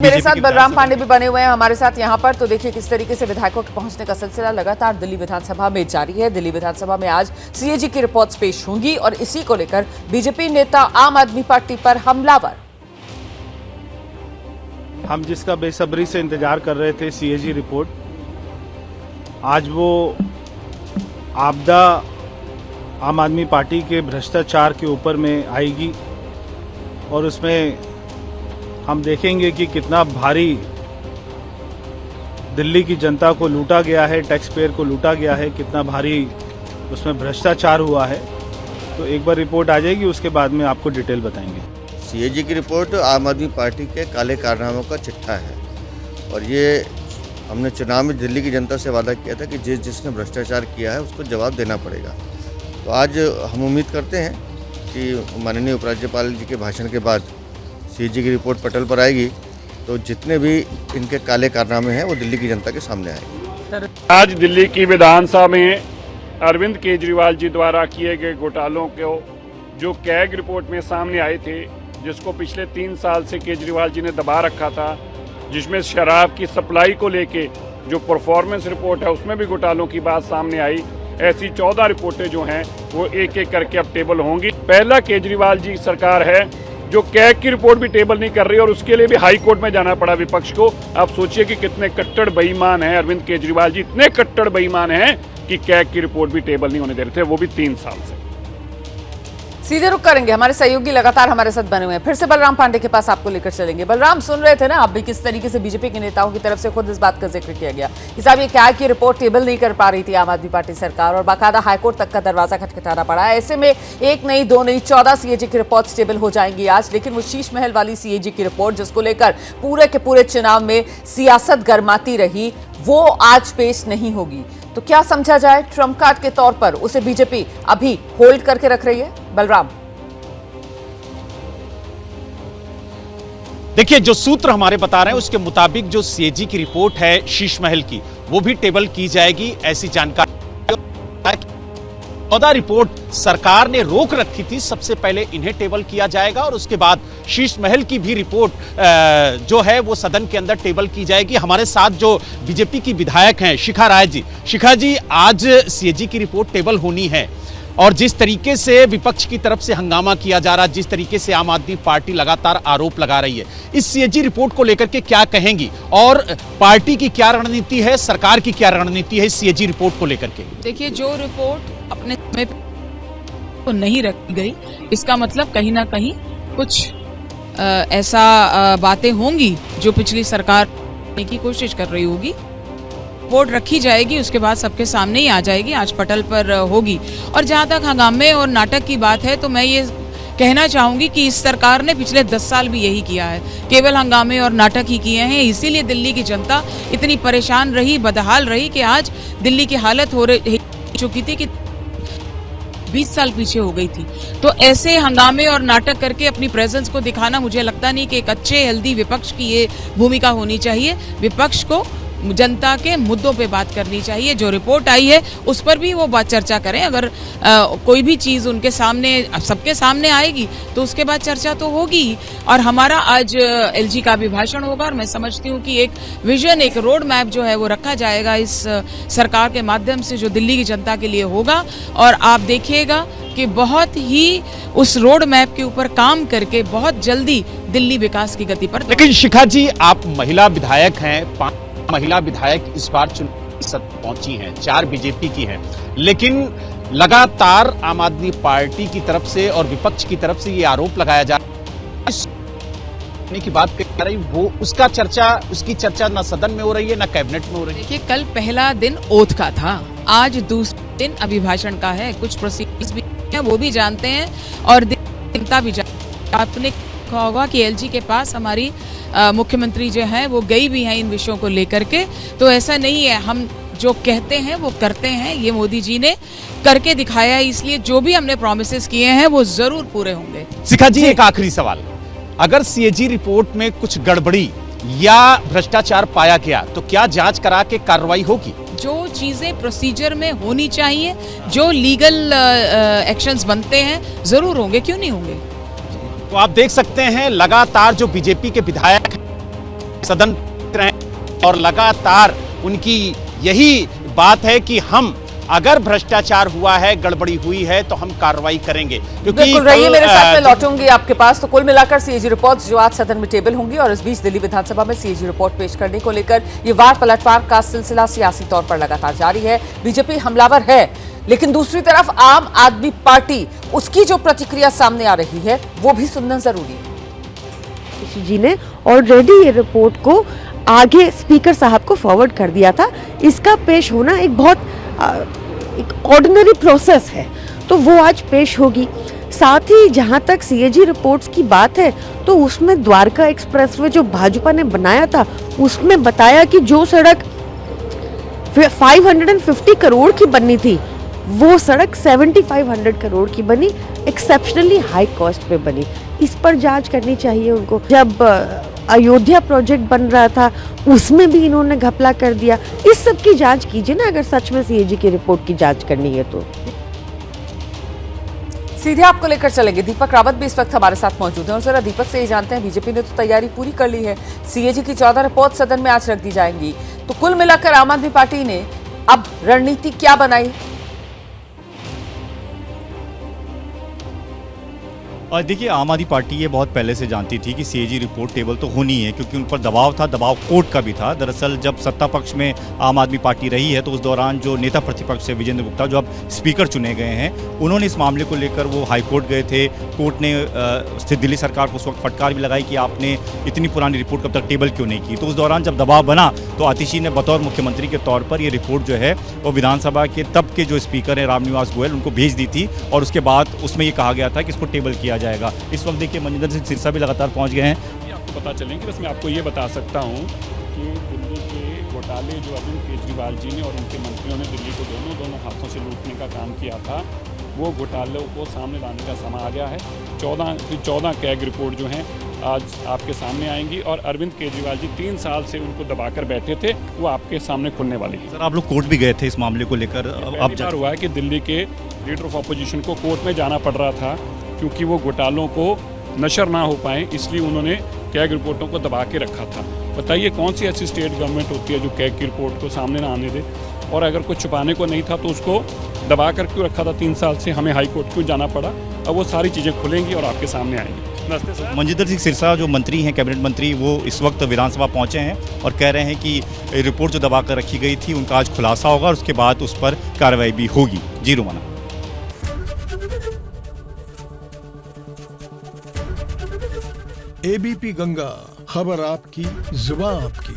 मेरे साथ बलराम पांडे भी बने हुए हैं हमारे साथ यहाँ पर। तो देखिए किस तरीके से विधायकों के पहुंचने का सिलसिला लगातार दिल्ली विधानसभा में जारी है। दिल्ली विधानसभा में आज सीएजी की रिपोर्ट्स पेश होंगी और इसी को लेकर बीजेपी नेता आम आदमी पार्टी पर हमलावर। हम जिसका बेसब्री से इंतजार कर रहे थे सीएजी रिपोर्ट, आज वो आपदा आम आदमी पार्टी के भ्रष्टाचार के ऊपर में आएगी और उसमें हम देखेंगे कि कितना भारी दिल्ली की जनता को लूटा गया है, टैक्स पेयर को लूटा गया है, कितना भारी उसमें भ्रष्टाचार हुआ है। तो एक बार रिपोर्ट आ जाएगी, उसके बाद में आपको डिटेल बताएंगे। सीएजी की रिपोर्ट आम आदमी पार्टी के काले कारनामों का चिट्ठा है और ये हमने चुनाव में दिल्ली की जनता से वादा किया था कि जिसने भ्रष्टाचार किया है उसको जवाब देना पड़ेगा। तो आज हम उम्मीद करते हैं कि माननीय उपराज्यपाल जी के भाषण के बाद सीएजी की रिपोर्ट पटल पर आएगी तो जितने भी इनके काले कारनामे हैं वो दिल्ली की जनता के सामने आएंगे। आज दिल्ली की विधानसभा में अरविंद केजरीवाल जी द्वारा किए गए घोटालों को जो कैग रिपोर्ट में सामने आए थे, जिसको पिछले 3 साल से केजरीवाल जी ने दबा रखा था, जिसमें शराब की सप्लाई को लेके जो परफॉर्मेंस रिपोर्ट है उसमें भी घोटालों की बात सामने आई। ऐसी 14 रिपोर्टें जो हैं वो एक एक करके अब टेबल होंगी। पहला केजरीवाल जी सरकार है जो कैग की रिपोर्ट भी टेबल नहीं कर रही और उसके लिए भी हाई कोर्ट में जाना पड़ा विपक्ष को। आप सोचिए कि कितने कट्टर बेईमान हैं अरविंद केजरीवाल जी, इतने कट्टर बेईमान हैं कि कैग की रिपोर्ट भी टेबल नहीं होने दे रहे थे, वो भी 3 साल से। सीधे रुक करेंगे, हमारे सहयोगी लगातार हमारे साथ बने हुए हैं। फिर से बलराम पांडे के पास आपको लेकर चलेंगे। बलराम, सुन रहे थे ना आप भी किस तरीके से बीजेपी के नेताओं की तरफ से खुद इस बात का जिक्र किया गया कि साहब ये कैग की रिपोर्ट टेबल नहीं कर पा रही थी आम आदमी पार्टी सरकार और बाकायदा हाईकोर्ट तक का दरवाजा खटखटाना पड़ा है। ऐसे में एक नहीं, दो नहीं, 14 सीएजी की रिपोर्ट टेबल हो जाएंगी आज। लेकिन वो शीश महल वाली सीएजी की रिपोर्ट जिसको लेकर पूरे के पूरे चुनाव में सियासत गरमाती रही, वो आज पेश नहीं होगी। तो क्या समझा जाए, ट्रम्प कार्ड के तौर पर उसे बीजेपी अभी होल्ड करके रख रही है? बलराम, देखिए, जो सूत्र हमारे बता रहे हैं उसके मुताबिक जो सीएजी की रिपोर्ट है शीश महल की, वो भी टेबल की जाएगी। ऐसी जानकारी 14 रिपोर्ट सरकार ने रोक रखी थी, सबसे पहले इन्हें टेबल किया जाएगा और उसके बाद शीश महल की भी रिपोर्ट जो है वो सदन के अंदर टेबल की जाएगी। हमारे साथ जो बीजेपी की विधायक हैं शिखा राय जी। शिखा जी, आज सीएजी की रिपोर्ट टेबल होनी है और जिस तरीके से विपक्ष की तरफ से हंगामा किया जा रहा है, जिस तरीके से आम आदमी पार्टी लगातार आरोप लगा रही है, इस सीएजी रिपोर्ट को लेकर के क्या कहेंगी और पार्टी की क्या रणनीति है, सरकार की क्या रणनीति है इस सीएजी रिपोर्ट को लेकर के? देखिए, जो रिपोर्ट अपने समय को नहीं रखी गई, इसका मतलब कहीं ना कहीं कुछ ऐसा बातें होंगी जो पिछली सरकार करने की कोशिश कर रही होगी। रिपोर्ट रखी जाएगी, उसके बाद सबके सामने ही आ जाएगी, आज पटल पर होगी। और जहां तक हंगामे और नाटक की बात है तो मैं ये कहना चाहूंगी कि इस सरकार ने पिछले 10 साल भी यही किया है, केवल हंगामे और नाटक ही किए हैं। इसीलिए दिल्ली की जनता इतनी परेशान रही, बदहाल रही कि आज दिल्ली की हालत हो चुकी थी कि 20 साल पीछे हो गई थी। तो ऐसे हंगामे और नाटक करके अपनी प्रेजेंस को दिखाना, मुझे लगता नहीं कि एक अच्छे हेल्दी विपक्ष की ये भूमिका होनी चाहिए। विपक्ष को जनता के मुद्दों पे बात करनी चाहिए। जो रिपोर्ट आई है उस पर भी वो बात चर्चा करें। अगर कोई भी चीज उनके सामने, सबके सामने आएगी तो उसके बाद चर्चा तो होगी। और हमारा आज एलजी का भी भाषण होगा और मैं समझती हूँ कि एक विजन, एक रोड मैप जो है वो रखा जाएगा इस सरकार के माध्यम से, जो दिल्ली की जनता के लिए होगा। और आप देखिएगा कि बहुत ही उस रोड मैप के ऊपर काम करके बहुत जल्दी दिल्ली विकास की गति पर। लेकिन शिखा जी, आप महिला विधायक हैं, 5 महिला विधायक इस बार चुनाव पहुंची हैं, 4 बीजेपी की हैं, लेकिन लगातार आम आदमी पार्टी की तरफ से और विपक्ष की तरफ से ये आरोप लगाया जा रहा है की बात कर रही, वो उसकी चर्चा ना सदन में हो रही है ना कैबिनेट में हो रही है। देखिए, कल पहला दिन ओथ का था, आज दूसरा दिन अभिभाषण का है। कुछ प्रोसीजर्स भी है वो भी जानते हैं और जनता भी जानते। आपने कहा होगा कि एलजी के पास हमारी मुख्यमंत्री जो है वो गई भी हैं इन विषयों को लेकर के। तो ऐसा नहीं है, हम जो कहते हैं वो करते हैं, ये मोदी जी ने करके दिखाया है। इसलिए जो भी हमने प्रॉमिसेस किए हैं वो जरूर पूरे होंगे। शिखा जी, एक आखिरी सवाल, अगर सीएजी रिपोर्ट में कुछ गड़बड़ी या भ्रष्टाचार पाया गया तो क्या जांच करा के कार्रवाई होगी? जो चीजें प्रोसीजर में होनी चाहिए, जो लीगल एक्शंस बनते हैं, जरूर होंगे, क्यों नहीं होंगे। तो आप देख सकते हैं लगातार जो बीजेपी के विधायक सदन रहे और लगातार उनकी यही बात है कि हम अगर भ्रष्टाचार हुआ है, गड़बड़ी हुई है तो हम कार्रवाई करेंगे। बिल्कुल रहिए मेरे साथ, में लौटूंगी आपके पास। तो कुल मिलाकर सीएजी रिपोर्ट्स जो आज सदन में टेबल होंगी और इस बीच दिल्ली विधानसभा में सीएजी रिपोर्ट पेश करने को लेकर ये वार पलटवार का सिलसिला सियासी तौर पर लगातार जारी है। बीजेपी हमलावर है, लेकिन दूसरी तरफ आम आदमी पार्टी, उसकी जो प्रतिक्रिया सामने आ रही है वो भी सुनना जरूरी है। जी ने ऑलरेडी ये रिपोर्ट को आगे स्पीकर साहब को फॉरवर्ड कर दिया था। इसका पेश होना एक बहुत एक ऑर्डिनरी प्रोसेस है, तो वो आज पेश होगी। साथ ही जहां तक सीएजी रिपोर्ट्स की बात है तो उसमें द्वारका एक्सप्रेसवे जो भाजपा ने बनाया था उसमें बताया कि जो सड़क 550 करोड़ की बननी थी वो सड़क 7500 करोड़ की बनी, एक्सेप्शनली हाई कॉस्ट पे बनी। इस पर जांच करनी चाहिए उनको। जब अयोध्या प्रोजेक्ट बन रहा था उसमें भी इन्होंने घपला कर दिया। इस सब की जांच कीजिए ना, अगर सच में सीएजी की रिपोर्ट की जांच करनी है तो। सीधे आपको लेकर चलेंगे, दीपक रावत भी इस वक्त हमारे साथ मौजूद हैं और जरा दीपक से ही जानते हैं, बीजेपी ने तो तैयारी पूरी कर ली है, सीएजी की 14 रिपोर्ट सदन में आज रख दी जाएंगी, तो कुल मिलाकर आम आदमी पार्टी ने अब रणनीति क्या बनाई? और देखिए, आम आदमी पार्टी ये बहुत पहले से जानती थी कि सीएजी रिपोर्ट टेबल तो होनी है, क्योंकि उन पर दबाव था, दबाव कोर्ट का भी था। दरअसल जब सत्ता पक्ष में आम आदमी पार्टी रही है तो उस दौरान जो नेता प्रतिपक्ष है विजेंद्र गुप्ता, जो अब स्पीकर चुने गए हैं, उन्होंने इस मामले को लेकर वो हाई कोर्ट गए थे। कोर्ट ने स्थित दिल्ली सरकार को उस वक्त फटकार भी लगाई कि आपने इतनी पुरानी रिपोर्ट कब तक टेबल क्यों नहीं की। तो उस दौरान जब दबाव बना तो आतिशी ने बतौर मुख्यमंत्री के तौर पर ये रिपोर्ट जो है वो विधानसभा के तब के जो स्पीकर हैं रामनिवास गोयल, उनको भेज दी थी और उसके बाद उसमें ये कहा गया था कि इसको टेबल किया जाएगा। इस वक्त देखिए मनजिंदर सिंह सिरसा भी लगातार पहुंच गए हैं। आपको पता चलेंगे, बस मैं आपको ये बता सकता हूँ कि दिल्ली के घोटाले जो अरविंद केजरीवाल जी ने और उनके मंत्रियों ने दिल्ली को दोनों हाथों से लूटने का काम किया था, वो घोटालों को सामने लाने का समय आ गया है। 14 कैग रिपोर्ट जो हैं आज आपके सामने आएंगी और अरविंद केजरीवाल जी 3 साल से उनको दबाकर बैठे थे, वो आपके सामने खुलने वाली है। सर, आप लोग कोर्ट भी गए थे इस मामले को लेकर, अब बार हुआ है कि दिल्ली के लीडर ऑफ अपोजिशन को कोर्ट में जाना पड़ रहा था क्योंकि वो घोटालों को नशर ना हो पाए, इसलिए उन्होंने कैग रिपोर्टों को दबा के रखा था। बताइए कौन सी ऐसी स्टेट गवर्नमेंट होती है जो कैग की रिपोर्ट को सामने ना आने दे, और अगर कुछ छुपाने को नहीं था तो उसको दबा कर क्यों रखा था 3 साल से, हमें हाई कोर्ट क्यों जाना पड़ा। अब वो सारी चीज़ें खुलेंगी और आपके सामने आएंगी। मनजिंदर सिंह सिरसा जो मंत्री हैं, कैबिनेट मंत्री, वो इस वक्त विधानसभा पहुंचे हैं और कह रहे हैं कि रिपोर्ट जो दबा कर रखी गई थी उनका आज खुलासा होगा और उसके बाद उस पर कार्रवाई भी होगी। जी रोमाना। एबीपी गंगा, खबर आपकी, जुबान आपकी।